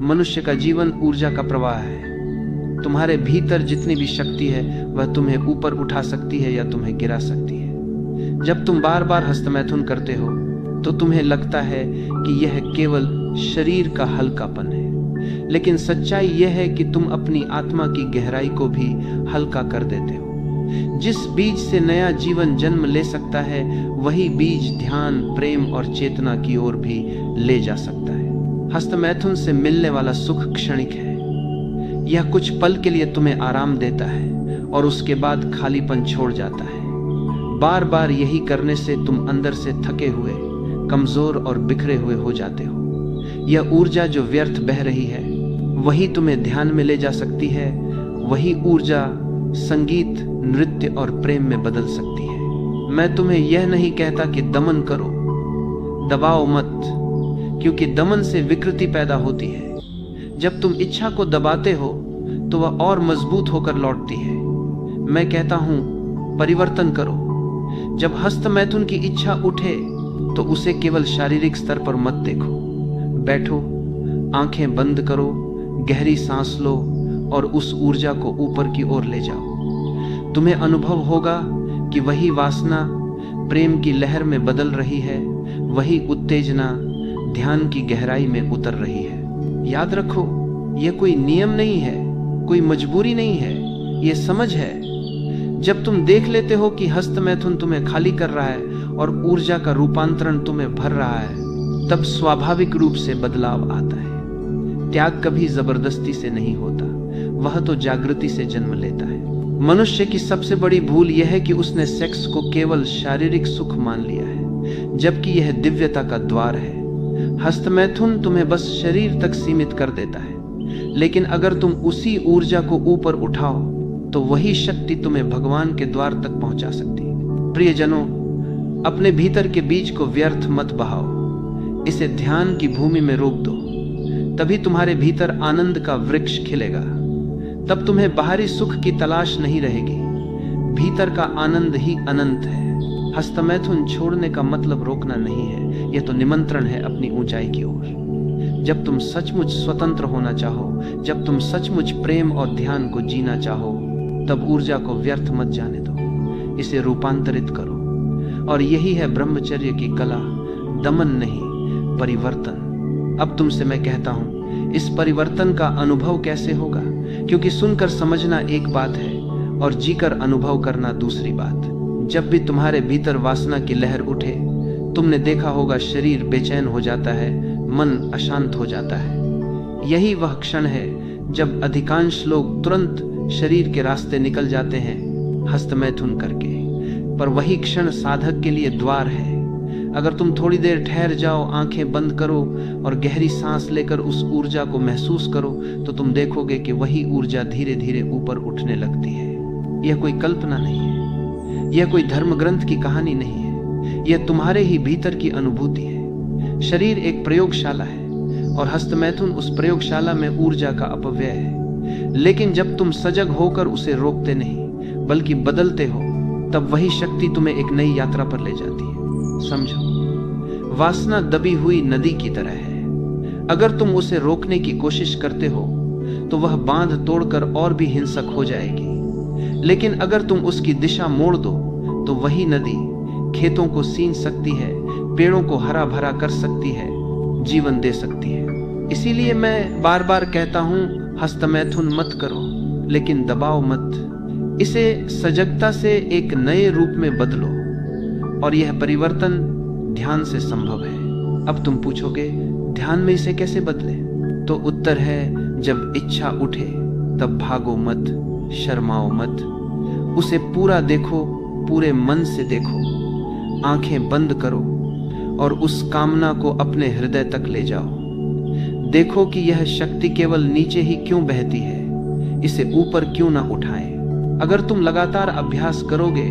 मनुष्य का जीवन ऊर्जा का प्रवाह है। तुम्हारे भीतर जितनी भी शक्ति है वह तुम्हें ऊपर उठा सकती है या तुम्हें गिरा सकती है। जब तुम बार बार हस्तमैथुन करते हो तो तुम्हें लगता है कि यह केवल शरीर का हल्कापन है, लेकिन सच्चाई यह है कि तुम अपनी आत्मा की गहराई को भी हल्का कर देते हो। जिस बीज से नया जीवन जन्म ले सकता है वही बीज ध्यान, प्रेम और चेतना की ओर भी ले जा सकता है। हस्तमैथुन से मिलने वाला सुख क्षणिक है। यह कुछ पल के लिए तुम्हें आराम देता है और उसके बाद खालीपन छोड़ जाता है। बार बार यही करने से तुम अंदर से थके हुए, कमजोर और बिखरे हुए हो जाते हो। यह ऊर्जा जो व्यर्थ बह रही है वही तुम्हें ध्यान में ले जा सकती है। वही ऊर्जा संगीत, नृत्य और प्रेम में बदल सकती है। मैं तुम्हें यह नहीं कहता कि दमन करो, दबाओ मत, क्योंकि दमन से विकृति पैदा होती है। जब तुम इच्छा को दबाते हो तो वह और मजबूत होकर लौटती है। मैं कहता हूं परिवर्तन करो। जब हस्तमैथुन की इच्छा उठे तो उसे केवल शारीरिक स्तर पर मत देखो। बैठो, आंखें बंद करो, गहरी सांस लो और उस ऊर्जा को ऊपर की ओर ले जाओ। तुम्हें अनुभव होगा कि वही वासना प्रेम की लहर में बदल रही है, वही उत्तेजना ध्यान की गहराई में उतर रही है। याद रखो, यह कोई नियम नहीं है, कोई मजबूरी नहीं है, यह समझ है। जब तुम देख लेते हो कि हस्तमैथुन तुम्हें खाली कर रहा है और ऊर्जा का रूपांतरण तुम्हें भर रहा है, तब स्वाभाविक रूप से बदलाव आता है। त्याग कभी जबरदस्ती से नहीं होता, वह तो जागृति से जन्म लेता है। मनुष्य की सबसे बड़ी भूल यह है कि उसने सेक्स को केवल शारीरिक सुख मान लिया है, जबकि यह दिव्यता का द्वार है। हस्तमैथुन तुम्हें बस शरीर तक सीमित कर देता है, लेकिन अगर तुम उसी ऊर्जा को ऊपर उठाओ तो वही शक्ति तुम्हें भगवान के द्वार तक पहुंचा सकती है। प्रियजनों, अपने भीतर के बीज को व्यर्थ मत बहाओ, इसे ध्यान की भूमि में रोप दो। तभी तुम्हारे भीतर आनंद का वृक्ष खिलेगा। तब तुम्हें बाहरी सुख की तलाश नहीं रहेगी, भीतर का आनंद ही अनंत है। हस्तमैथुन छोड़ने का मतलब रोकना नहीं है, यह तो निमंत्रण है अपनी ऊंचाई की ओर। जब तुम सचमुच स्वतंत्र होना चाहो, जब तुम सचमुच प्रेम और ध्यान को जीना चाहो, तब ऊर्जा को व्यर्थ मत जाने दो, इसे रूपांतरित करो। और यही है ब्रह्मचर्य की कला, दमन नहीं, परिवर्तन। अब तुमसे मैं कहता हूं, इस परिवर्तन का अनुभव कैसे होगा? क्योंकि सुनकर समझना एक बात है और जीकर अनुभव करना दूसरी बात। जब भी तुम्हारे भीतर वासना की लहर उठे, तुमने देखा होगा शरीर बेचैन हो जाता है, मन अशांत हो जाता है। यही वह क्षण है जब अधिकांश लोग तुरंत शरीर के रास्ते निकल जाते हैं हस्तमैथुन करके, पर वही क्षण साधक के लिए द्वार है। अगर तुम थोड़ी देर ठहर जाओ, आंखें बंद करो और गहरी सांस लेकर उस ऊर्जा को महसूस करो, तो तुम देखोगे कि वही ऊर्जा धीरे धीरे ऊपर उठने लगती है। यह कोई कल्पना नहीं है, यह कोई धर्म ग्रंथ की कहानी नहीं है, यह तुम्हारे ही भीतर की अनुभूति है। शरीर एक प्रयोगशाला है और हस्तमैथुन उस प्रयोगशाला में ऊर्जा का अपव्यय है। लेकिन जब तुम सजग होकर उसे रोकते नहीं बल्कि बदलते हो, तब वही शक्ति तुम्हें एक नई यात्रा पर ले जाती है। समझो, वासना दबी हुई नदी की तरह है। अगर तुम उसे रोकने की कोशिश करते हो तो वह बांध तोड़कर और भी हिंसक हो जाएगी। लेकिन अगर तुम उसकी दिशा मोड़ दो तो वही नदी खेतों को सींच सकती है, पेड़ों को हरा भरा कर सकती है, जीवन दे सकती है। इसीलिए मैं बार बार कहता हूं, हस्तमैथुन मत करो, लेकिन दबाओ मत। इसे सजगता से एक नए रूप में बदलो और यह परिवर्तन ध्यान से संभव है। अब तुम पूछोगे, ध्यान में इसे कैसे बदले? तो उत्तर है, जब इच्छा उठे तब भागो मत, शर्माओ मत, उसे पूरा देखो, पूरे मन से देखो, आंखें बंद करो और उस कामना को अपने हृदय तक ले जाओ। देखो कि यह शक्ति केवल नीचे ही क्यों बहती है, इसे ऊपर क्यों ना उठाएं। अगर तुम लगातार अभ्यास करोगे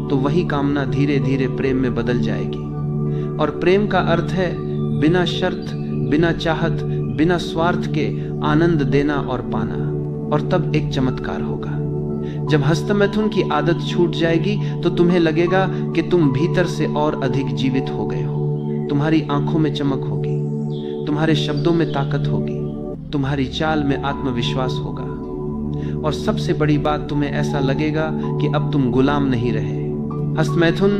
तो वही कामना धीरे धीरे प्रेम में बदल जाएगी। और प्रेम का अर्थ है बिना शर्त, बिना चाहत, बिना स्वार्थ के आनंद देना और पाना। और तब एक चमत्कार होगा। जब हस्तमैथुन की आदत छूट जाएगी तो तुम्हें लगेगा कि तुम भीतर से और अधिक जीवित हो गए हो। तुम्हारी आंखों में चमक होगी, तुम्हारे शब्दों में ताकत होगी, तुम्हारी चाल में आत्मविश्वास होगा, और सबसे बड़ी बात, तुम्हें ऐसा लगेगा कि अब तुम गुलाम नहीं रहे। हस्तमैथुन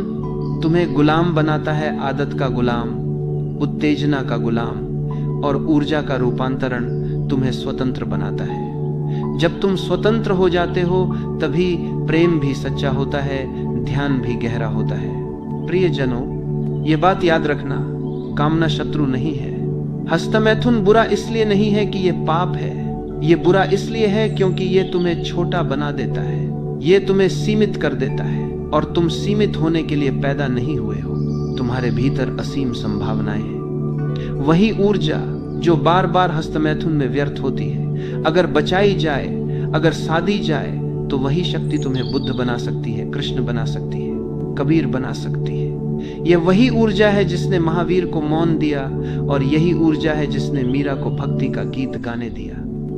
तुम्हें गुलाम बनाता है, आदत का गुलाम, उत्तेजना का गुलाम, और ऊर्जा का रूपांतरण तुम्हें स्वतंत्र बनाता है। जब तुम स्वतंत्र हो जाते हो तभी प्रेम भी सच्चा होता है, ध्यान भी गहरा होता है। प्रियजनों, ये बात याद रखना, कामना शत्रु नहीं है। हस्तमैथुन बुरा इसलिए नहीं है कि ये पाप है, ये बुरा इसलिए है क्योंकि ये तुम्हें छोटा बना देता है, ये तुम्हें सीमित कर देता है, और तुम सीमित होने के लिए पैदा नहीं हुए हो। तुम्हारे भीतर असीम संभावनाएं हैं। वही ऊर्जा जो बार बार हस्तमैथुन में व्यर्थ होती है, अगर बचाई जाए, अगर साधी जाए, तो वही शक्ति तुम्हें बुद्ध बना सकती है, कृष्ण बना सकती है, कबीर बना सकती है। यह वही ऊर्जा है जिसने महावीर को मौन दिया, और यही ऊर्जा है जिसने मीरा को भक्ति का गीत गाने दिया।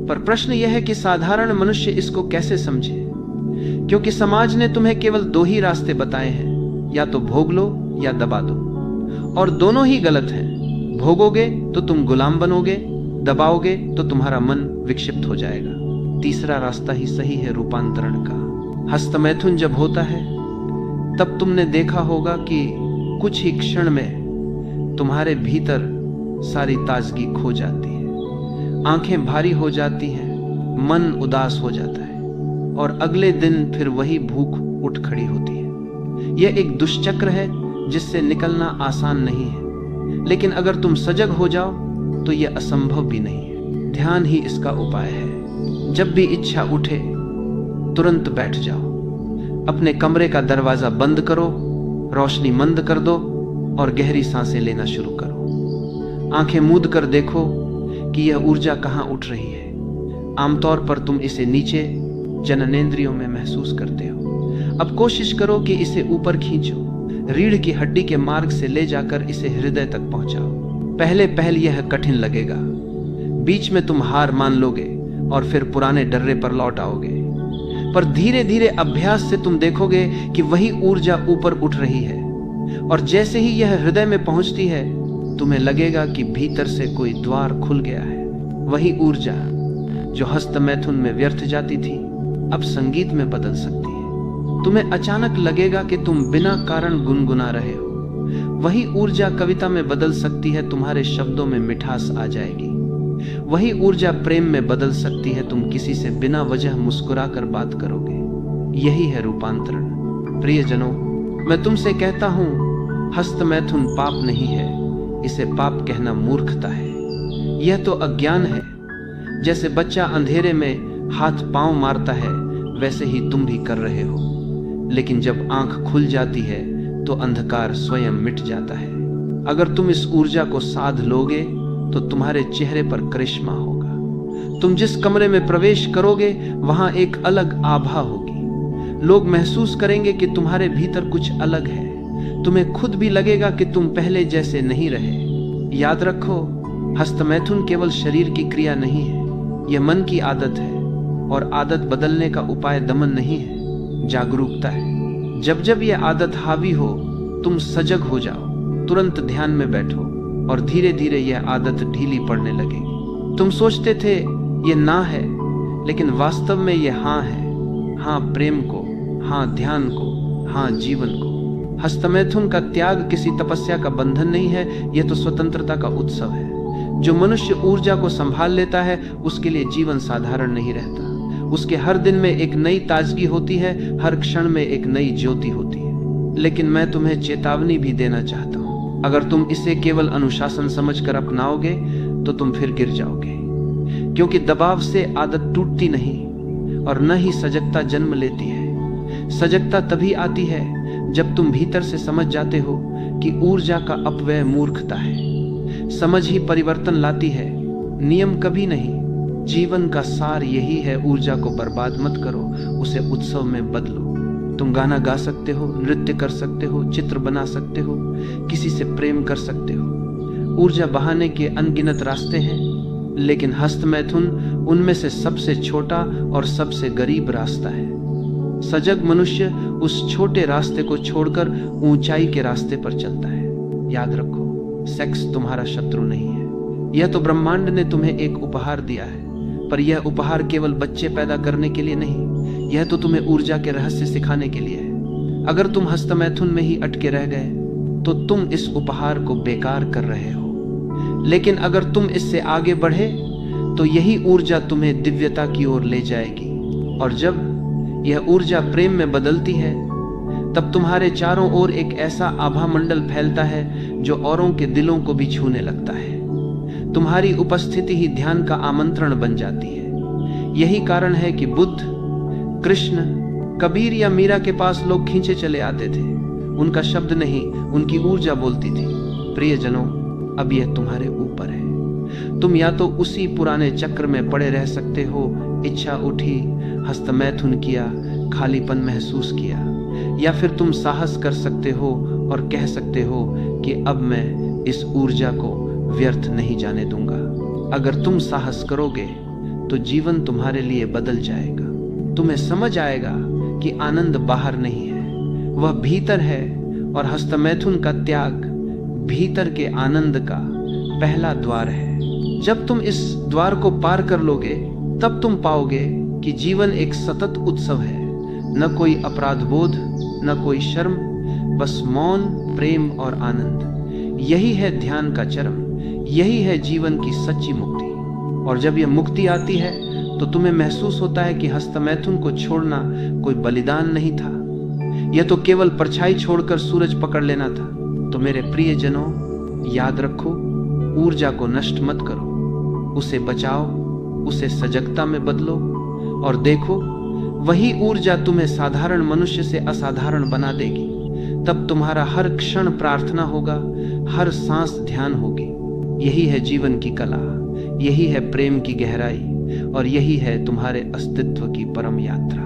पर प्रश्न यह है कि साधारण मनुष्य इसको कैसे समझे, क्योंकि समाज ने तुम्हें केवल दो ही रास्ते बताए हैं, या तो भोग लो या दबा दो, और दोनों ही गलत हैं। भोगोगे तो तुम गुलाम बनोगे, दबाओगे तो तुम्हारा मन विक्षिप्त हो जाएगा। तीसरा रास्ता ही सही है, रूपांतरण का। हस्तमैथुन जब होता है तब तुमने देखा होगा कि कुछ ही क्षण में तुम्हारे भीतर सारी ताजगी खो जाती है, आंखें भारी हो जाती हैं, मन उदास हो जाता है, और अगले दिन फिर वही भूख उठ खड़ी होती है। यह एक दुष्चक्र है जिससे निकलना आसान नहीं है, लेकिन अगर तुम सजग हो जाओ तो यह असंभव भी नहीं है। ध्यान ही इसका उपाय है। जब भी इच्छा उठे तुरंत बैठ जाओ, अपने कमरे का दरवाजा बंद करो, रोशनी मंद कर दो, और गहरी सांसें लेना शुरू करो। आंखें मूंद कर देखो कि यह ऊर्जा कहां उठ रही है। आमतौर पर तुम इसे नीचे जननेंद्रियों में महसूस करते हो। अब कोशिश करो कि इसे ऊपर खींचो, रीढ़ की हड्डी के मार्ग से ले जाकर इसे हृदय तक पहुंचाओ। पहले पहल यह कठिन लगेगा, बीच में तुम हार मान लोगे और फिर पुराने डर्रे पर लौट आओगे, पर धीरे धीरे अभ्यास से तुम देखोगे कि वही ऊर्जा ऊपर उठ रही है, और जैसे ही यह हृदय में पहुंचती है तुम्हें लगेगा कि भीतर से कोई द्वार खुल गया है। वही ऊर्जा जो हस्तमैथुन में व्यर्थ जाती थी अब संगीत में बदल सकती है। तुम्हें अचानक लगेगा कि तुम बिना कारण गुनगुना रहे हो। वही ऊर्जा कविता में बदल सकती है, तुम्हारे शब्दों में मिठास आ जाएगी। वही ऊर्जा प्रेम में बदल सकती है, तुम किसी से बिना वजह मुस्कुराकर बात करोगे। यही है रूपांतरण। प्रियजनों, मैं तुमसे कहता हूं, हस्तमैथुन पाप नहीं है, इसे पाप कहना मूर्खता है। यह तो अज्ञान है। जैसे बच्चा अंधेरे में हाथ पांव मारता है, वैसे ही तुम भी कर रहे हो, लेकिन जब आंख खुल जाती है तो अंधकार स्वयं मिट जाता है। अगर तुम इस ऊर्जा को साध लोगे तो तुम्हारे चेहरे पर करिश्मा होगा। तुम जिस कमरे में प्रवेश करोगे वहां एक अलग आभा होगी। लोग महसूस करेंगे कि तुम्हारे भीतर कुछ अलग है। तुम्हें खुद भी लगेगा कि तुम पहले जैसे नहीं रहे। याद रखो, हस्तमैथुन केवल शरीर की क्रिया नहीं है, यह मन की आदत है, और आदत बदलने का उपाय दमन नहीं है, जागरूकता है। जब जब यह आदत हावी हो तुम सजग हो जाओ, तुरंत ध्यान में बैठो, और धीरे धीरे यह आदत ढीली पड़ने लगेगी। तुम सोचते थे ये ना है, लेकिन वास्तव में यह हाँ है। हाँ प्रेम को, हाँ ध्यान को, हाँ जीवन को। हस्तमैथुन का त्याग किसी तपस्या का बंधन नहीं है, यह तो स्वतंत्रता का उत्सव है। जो मनुष्य ऊर्जा को संभाल लेता है उसके लिए जीवन साधारण नहीं रहता। उसके हर दिन में एक नई ताजगी होती है, हर क्षण में एक नई ज्योति होती है। लेकिन मैं तुम्हें चेतावनी भी देना चाहता हूं, अगर तुम इसे केवल अनुशासन समझकर अपनाओगे तो तुम फिर गिर जाओगे, क्योंकि दबाव से आदत टूटती नहीं, और न ही सजगता जन्म लेती है। सजगता तभी आती है जब तुम भीतर से समझ जाते हो कि ऊर्जा का अपव्यय मूर्खता है। समझ ही परिवर्तन लाती है, नियम कभी नहीं। जीवन का सार यही है, ऊर्जा को बर्बाद मत करो, उसे उत्सव में बदलो। तुम गाना गा सकते हो, नृत्य कर सकते हो, चित्र बना सकते हो, किसी से प्रेम कर सकते हो। ऊर्जा बहाने के अनगिनत रास्ते हैं, लेकिन हस्तमैथुन उनमें से सबसे छोटा और सबसे गरीब रास्ता है। सजग मनुष्य उस छोटे रास्ते को छोड़कर ऊंचाई के रास्ते पर चलता है। याद रखो, सेक्स तुम्हारा शत्रु नहीं है, यह तो ब्रह्मांड ने तुम्हें एक उपहार दिया है, पर यह उपहार केवल बच्चे पैदा करने के लिए नहीं, यह तो तुम्हें ऊर्जा के रहस्य सिखाने के लिए है। अगर तुम हस्तमैथुन में ही अटके रह गए तो तुम इस उपहार को बेकार कर रहे हो, लेकिन अगर तुम इससे आगे बढ़े तो यही ऊर्जा तुम्हें दिव्यता की ओर ले जाएगी। और जब यह ऊर्जा प्रेम में बदलती है तब तुम्हारे चारों ओर एक ऐसा आभा मंडल फैलता है जो औरों के दिलों को भी छूने लगता है। तुम्हारी उपस्थिति ही ध्यान का आमंत्रण बन जाती है। यही कारण है कि बुद्ध, कृष्ण, कबीर या मीरा के पास लोग खींचे चले आते थे। उनका शब्द नहीं, उनकी ऊर्जा बोलती थी, प्रियजनों, अब यह तुम्हारे ऊपर है। तुम या तो उसी पुराने चक्र में पड़े रह सकते हो, इच्छा उठी, हस्तमैथुन किया, खालीपन महसूस किया, या फिर तुम साहस कर सकते हो और कह सकते हो कि अब मैं इस ऊर्जा को व्यर्थ नहीं जाने दूंगा। अगर तुम साहस करोगे तो जीवन तुम्हारे लिए बदल जाएगा। तुम्हें समझ आएगा कि आनंद बाहर नहीं है, वह भीतर है, और हस्तमैथुन का त्याग भीतर के आनंद का पहला द्वार है। जब तुम इस द्वार को पार कर लोगे तब तुम पाओगे कि जीवन एक सतत उत्सव है। न कोई अपराध बोध, न कोई शर्म, बस मौन, प्रेम और आनंद। यही है ध्यान का चरम, यही है जीवन की सच्ची मुक्ति। और जब यह मुक्ति आती है तो तुम्हें महसूस होता है कि हस्तमैथुन को छोड़ना कोई बलिदान नहीं था, यह तो केवल परछाई छोड़कर सूरज पकड़ लेना था। तो मेरे प्रियजनों, याद रखो, ऊर्जा को नष्ट मत करो, उसे बचाओ, उसे सजगता में बदलो, और देखो वही ऊर्जा तुम्हें साधारण मनुष्य से असाधारण बना देगी। तब तुम्हारा हर क्षण प्रार्थना होगा, हर सांस ध्यान होगी। यही है जीवन की कला, यही है प्रेम की गहराई, और यही है तुम्हारे अस्तित्व की परम यात्रा।